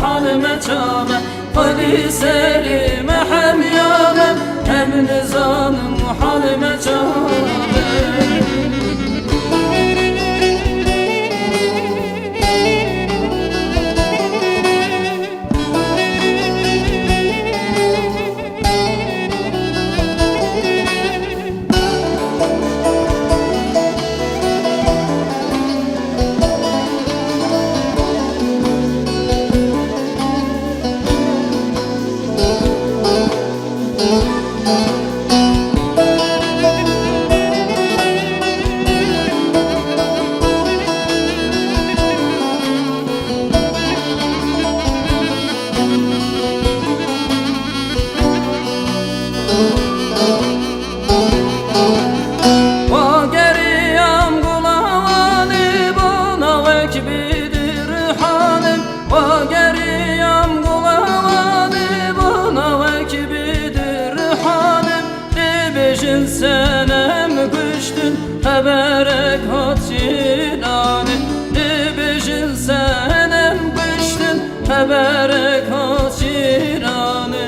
halime çame Ali Selim'e hem yâre hem nizamım halime çame senem kıştın haberek haçinane Dibijin senem kıştın haberek haçinane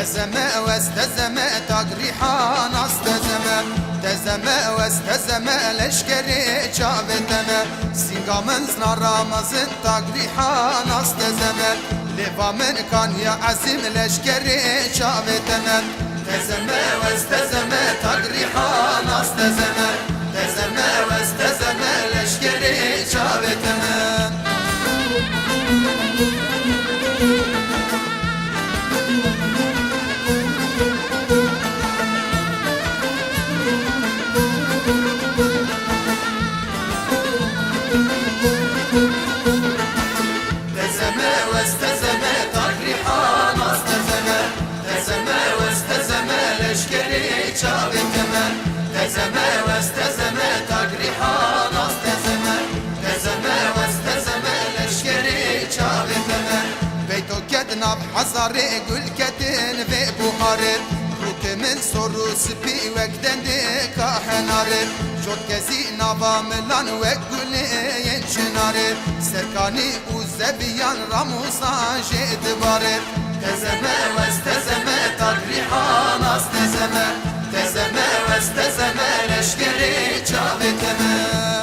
تزمع واستزمع تقريحان استزمع تزمع واستزمع لشكري شابتنا سينغا من سنا رامزن تقريحان استزمع لفا من كان يا عزيم لشكري شابتنا تزمع واستزمع تقريحان استزمع تزمع واستزمع لشكري شابتنا حزاري قل كتن في بخاري روك من صرو سبي وقدن كحناري جود كزي نابا ملان وقل ينشناري سركاني وزبيان راموسا جيد باري تزمع واستزمع تقريحان استزمع تزمع واستزمع لشكري جابتنا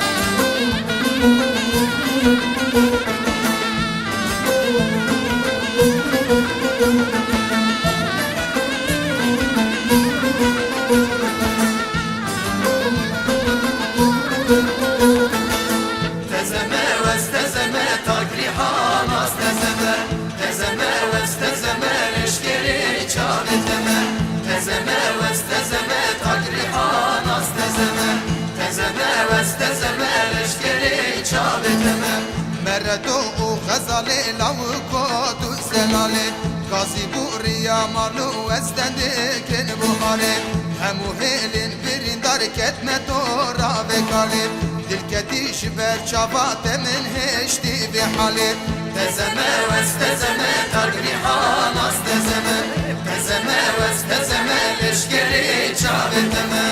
مردو غزالي لو كودو زلالي غازي بوريا مالو وزدندك البخاري همو هيلين بريندار كتمة دورا بكالي دلكتي شبر شابات من هشتي بحالي تزمع واستزمع تقريحان استزمع تزمع واستزمع لشكري شابتمع